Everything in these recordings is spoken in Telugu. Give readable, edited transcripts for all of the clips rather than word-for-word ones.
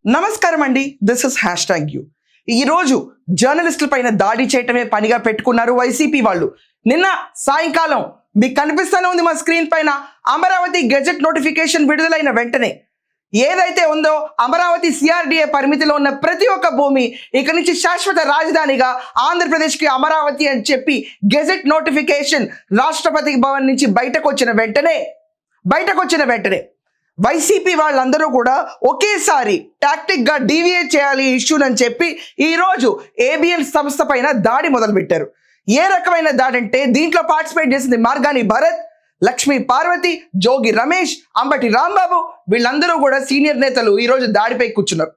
నమస్కారం అండి, this is hash tag you. ఈరోజు జర్నలిస్టుల పైన దాడి చేయటమే పనిగా పెట్టుకున్నారు వైసీపీ వాళ్ళు. నిన్న సాయంకాలం మీకు కనిపిస్తూనే ఉంది మా స్క్రీన్ పైన, అమరావతి గెజెట్ నోటిఫికేషన్ విడుదలైన వెంటనే ఏదైతే ఉందో అమరావతి సిఆర్డిఏ పరిమితిలో ఉన్న ప్రతి ఒక్క భూమి ఇక నుంచి శాశ్వత రాజధానిగా ఆంధ్రప్రదేశ్కి అమరావతి అని చెప్పి గెజెట్ నోటిఫికేషన్ రాష్ట్రపతి భవన్ నుంచి బయటకు వచ్చిన వెంటనే వైసీపీ వాళ్ళందరూ కూడా ఒకేసారి టాక్టిక్గా డీవియేట్ చేయాలి ఇష్యూని అని చెప్పి ఈరోజు ఏబిఎన్ సంస్థ పైన దాడి మొదలుపెట్టారు. ఏ రకమైన దాడి అంటే దీంట్లో పార్టిసిపేట్ చేసింది మార్గాని భరత్, లక్ష్మీ పార్వతి, జోగి రమేష్, అంబటి రాంబాబు, వీళ్ళందరూ కూడా సీనియర్ నేతలు ఈరోజు దాడిపై కూర్చున్నారు.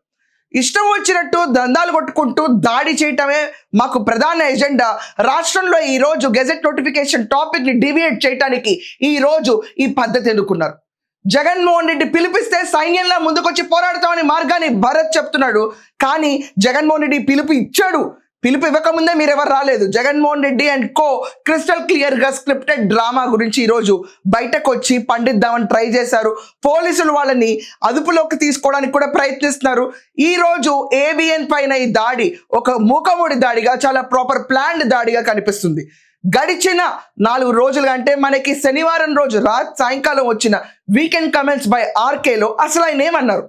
ఇష్టం వచ్చినట్టు దందాలు కొట్టుకుంటూ దాడి చేయటమే మాకు ప్రధాన ఎజెండా. రాష్ట్రంలో ఈరోజు గెజెట్ నోటిఫికేషన్ టాపిక్ని డీవియేట్ చేయడానికి ఈరోజు ఈ పద్ధతి ఎన్నుకున్నారు. జగన్మోహన్ రెడ్డి పిలిపిస్తే సైన్యంలో ముందుకొచ్చి పోరాడతామని మార్గాని భరత్ చెప్తున్నాడు. కానీ జగన్మోహన్ రెడ్డి పిలుపు ఇచ్చాడు. పిలుపు ఇవ్వకముందే మీరెవరు రాలేదు. Jaganmohan Reddy and co crystal క్లియర్గా స్క్రిప్టెడ్ డ్రామా గురించి ఈరోజు బయటకు వచ్చి పండిద్దామని ట్రై చేశారు. పోలీసులు వాళ్ళని అదుపులోకి తీసుకోవడానికి కూడా ప్రయత్నిస్తున్నారు. ఈరోజు ఏబిఎన్ పైన ఈ దాడి ఒక మూకముడి దాడిగా, చాలా ప్రాపర్ ప్లాన్డ్ దాడిగా కనిపిస్తుంది. గడిచిన 4 రోజులుగా అంటే మనకి శనివారం రోజు సాయంకాలం వచ్చిన వీకెండ్ కమెంట్స్ బై ఆర్కేలో అసలు ఆయన ఏమన్నారు,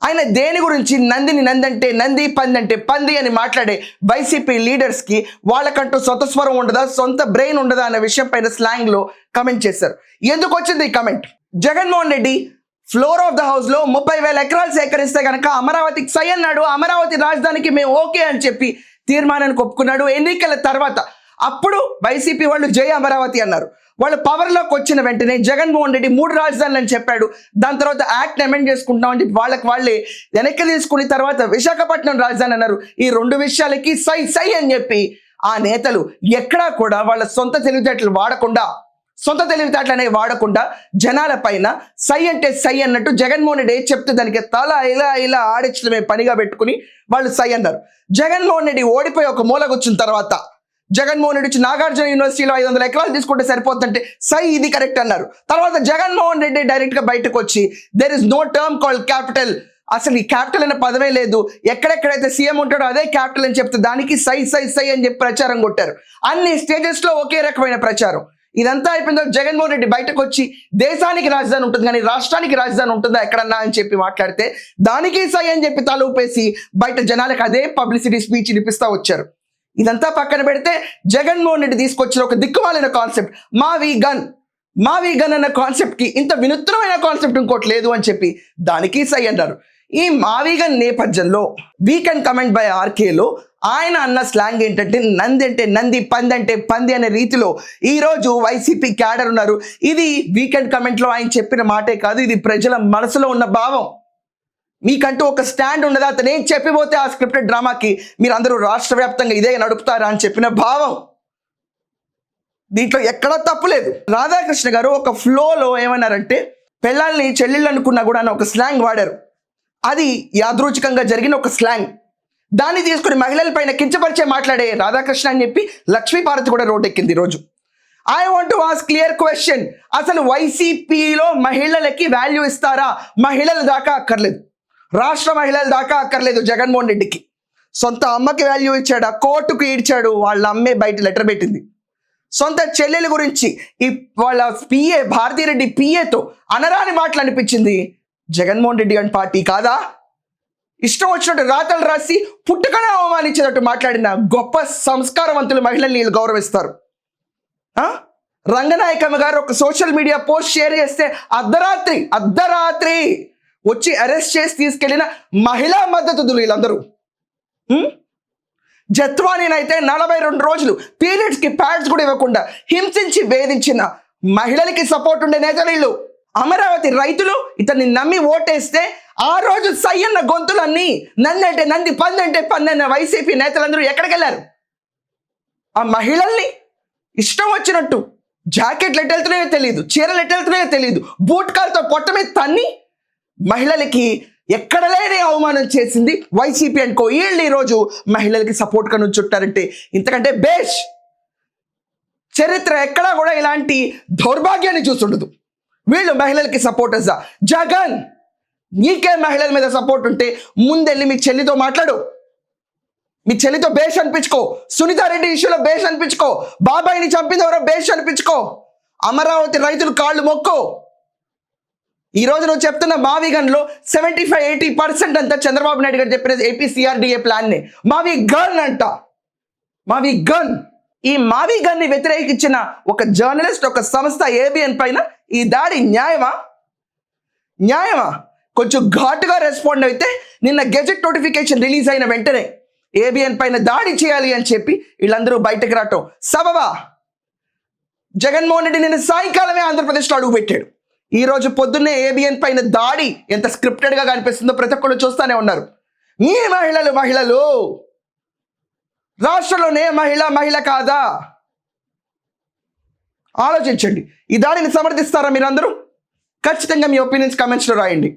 ఆయన దేని గురించి నందిని నందంటే నంది, పందంటే పంది అని మాట్లాడే వైసీపీ లీడర్స్కి వాళ్ళకంటూ స్వతస్వరం ఉండదా, సొంత బ్రెయిన్ ఉండదా అనే విషయం పైన స్లాంగ్లో కమెంట్ చేశారు. ఎందుకు వచ్చింది ఈ comment? Jaganmohan Reddy floor of the హౌస్లో 30,000 ఎకరాలు సేకరిస్తే కనుక అమరావతికి సై అన్నాడు. అమరావతి రాజధానికి మేము ఓకే అని చెప్పి తీర్మానానికి ఒప్పుకున్నాడు. ఎన్నికల తర్వాత అప్పుడు వైసీపీ వాళ్ళు జై అమరావతి అన్నారు. వాళ్ళు పవర్లోకి వచ్చిన వెంటనే జగన్మోహన్ రెడ్డి 3 రాజధానులు అని చెప్పాడు. దాని తర్వాత యాక్ట్ అమెండ్ చేసుకుంటామని చెప్పి వాళ్ళే వెనక్కి తీసుకుని తర్వాత విశాఖపట్నం రాజధాని అన్నారు. ఈ 2 విషయాలకి సై అని చెప్పి ఆ నేతలు ఎక్కడా కూడా వాళ్ళ సొంత తెలివితేటలు వాడకుండా జనాల పైన సై అంటే సై అన్నట్టు జగన్మోహన్ రెడ్డి చెప్తే దానికి తల ఇలా ఆడించడమే పనిగా పెట్టుకుని వాళ్ళు సై అన్నారు. జగన్మోహన్ రెడ్డి ఓడిపోయి ఒక మూల కూర్చున్న తర్వాత జగన్మోహన్ రెడ్డి వచ్చి నాగార్జున యూనివర్సిటీలో 500 ఎకరాలు తీసుకుంటే సరిపోతుంటే సై ఇది కరెక్ట్ అన్నారు. తర్వాత జగన్మోహన్ రెడ్డి డైరెక్ట్గా బయటకు వచ్చి there is no term called capital, అసలు ఈ క్యాపిటల్ అనే పదమే లేదు, ఎక్కడెక్కడైతే సీఎం ఉంటాడో అదే క్యాపిటల్ అని చెప్తే దానికి సై అని చెప్పి ప్రచారం కొట్టారు. అన్ని స్టేజెస్లో ఒకే రకమైన ప్రచారం. ఇదంతా అయిపోయిన తర్వాత జగన్మోహన్ రెడ్డి బయటకు వచ్చి దేశానికి రాజధాని ఉంటుంది కానీ రాష్ట్రానికి రాజధాని ఉంటుందా ఎక్కడన్నా అని చెప్పి మాట్లాడితే దానికి సై అని చెప్పి తల ఊపేసి బయట జనాలకు అదే పబ్లిసిటీ స్పీచ్ వినిపిస్తూ వచ్చారు. ఇదంతా పక్కన పెడితే జగన్మోహన్ రెడ్డి తీసుకొచ్చిన ఒక దిక్కుమాలిన కాన్సెప్ట్ మావి గన్ అన్న కాన్సెప్ట్కి ఇంత వినూత్నమైన కాన్సెప్ట్ ఇంకోటి లేదు అని చెప్పి దానికి సై అన్నారు. ఈ మావి గన్ నేపథ్యంలో వీకెండ్ కమెంట్ బై ఆర్కేలో ఆయన అన్న స్లాంగ్ ఏంటంటే నంది అంటే నంది, పంది అంటే పంది అనే రీతిలో ఈరోజు వైసీపీ క్యాడర్ ఉన్నారు. ఇది వీకెండ్ కమెంట్లో ఆయన చెప్పిన మాటే కాదు, ఇది ప్రజల మనసులో ఉన్న భావం. మీకంటూ ఒక స్టాండ్ ఉండదా, అతను ఏం చెప్పిపోతే ఆ స్క్రిప్టెడ్ డ్రామాకి మీరు అందరూ రాష్ట్ర వ్యాప్తంగా ఇదే నడుపుతారా అని చెప్పిన భావం. దీంట్లో ఎక్కడా తప్పులేదు. రాధాకృష్ణ గారు ఒక ఫ్లోలో ఏమన్నారంటే పెళ్ళాలని చెల్లెళ్ళు అనుకున్నా కూడా అని ఒక స్లాంగ్ వాడారు. అది యాదృచ్ఛికంగా జరిగిన ఒక స్లాంగ్. దాన్ని తీసుకుని మహిళల పైన కించపరిచే మాట్లాడే రాధాకృష్ణ అని చెప్పి లక్ష్మీ పార్వతి కూడా రోడ్డెక్కింది ఈరోజు. I want to ask clear question, అసలు వైసీపీలో మహిళలకి వాల్యూ ఇస్తారా? మహిళల దాకా అక్కర్లేదు, రాష్ట్ర మహిళల దాకా అక్కర్లేదు. జగన్మోహన్ రెడ్డికి సొంత అమ్మకి వాల్యూ ఇచ్చాడు, కోర్టుకు ఈడ్చాడు, వాళ్ళ అమ్మే బయట లెటర్ పెట్టింది. సొంత చెల్లెల గురించి వాళ్ళ భారతీరెడ్డి పిఏతో అనరాని మాటలు అనిపించింది. జగన్మోహన్ రెడ్డి అని పార్టీ కాదా? ఇష్టం వచ్చినట్టు రాతలు రాసి పుట్టుకనే అవమానించేటట్టు మాట్లాడిన గొప్ప సంస్కారవంతులు మహిళల్ని వీళ్ళు గౌరవిస్తారు. రంగనాయకమ్మ గారు ఒక సోషల్ మీడియా పోస్ట్ షేర్ చేస్తే అర్ధరాత్రి వచ్చి అరెస్ట్ చేసి తీసుకెళ్లిన మహిళా మద్దతులు వీళ్ళందరూ. జత్వానీనైతే 42 రోజులు పీరియడ్స్కి ప్యాడ్స్ కూడా ఇవ్వకుండా హింసించి వేధించిన మహిళలకి సపోర్ట్ ఉండే నేతలు వీళ్ళు. అమరావతి రైతులు ఇతన్ని నమ్మి ఓటేస్తే ఆ రోజు సై అన్న గొంతులన్నీ నందంటే నంది, పందంటే పంది అన్న వైసీపీ నేతలందరూ ఎక్కడికి వెళ్ళారు? ఆ మహిళల్ని ఇష్టం వచ్చినట్టు జాకెట్లు ఎట్టెళ్తున్నాయో తెలియదు, చీరలు ఎట్టెళ్తున్నాయో తెలియదు, బూట్ కాల్తో పొట్టమే తన్ని మహిళలకి ఎక్కడ లేని అవమానం చేసింది వైసీపీ అనుకో. వీళ్ళు ఈరోజు మహిళలకి సపోర్ట్గా నుంచుంటారంటే ఇంతకంటే బేష్ చరిత్ర ఎక్కడా కూడా ఇలాంటి దౌర్భాగ్యాన్ని చూస్తుండదు. వీళ్ళు మహిళలకి సపోర్టర్సా? నీకే మహిళల మీద సపోర్ట్ ఉంటే ముందెళ్ళి మీ చెల్లితో మాట్లాడు, మీ చెల్లితో బేష్ అనిపించుకో, సునీతారెడ్డి ఇష్యూలో బేష్ అనిపించుకో, బాబాయిని చంపింది ఎవరో బేష్ అనిపించుకో, అమరావతి రైతులు కాళ్ళు మొక్కో. ఈ రోజు నువ్వు చెప్తున్న మావి గన్లో 75-80% అంతా చంద్రబాబు నాయుడు గారు చెప్పిన ఏపీ సిఆర్డిఏ ప్లాన్ని మావి గన్ అంట. మావి గన్. ఈ మావి గన్ని వ్యతిరేకించిన ఒక జర్నలిస్ట్, ఒక సంస్థ ఏబిఎన్ పైన ఈ దాడి న్యాయమా? కొంచెం ఘాటుగా రెస్పాండ్ అయితే నిన్న గెజెట్ నోటిఫికేషన్ రిలీజ్ అయిన వెంటనే ఏబిఎన్ పైన దాడి చేయాలి అని చెప్పి వీళ్ళందరూ బయటకు రావటం సబబా? జగన్మోహన్ రెడ్డి నిన్న సాయంకాలమే ఆంధ్రప్రదేశ్లో అడుగు పెట్టాడు. ఈ రోజు పొద్దున్నే ఏబిఎన్ పైన దాడి ఎంత స్క్రిప్టెడ్గా కనిపిస్తుందో ప్రతి ఒక్కరు చూస్తూనే ఉన్నారు. మీ మహిళలు రాష్ట్రంలోనే మహిళ కాదా? ఆలోచించండి. ఈ దాడిని సమర్థిస్తారా మీరందరూ? ఖచ్చితంగా మీ ఒపీనియన్స్ కామెంట్స్లో రాయండి.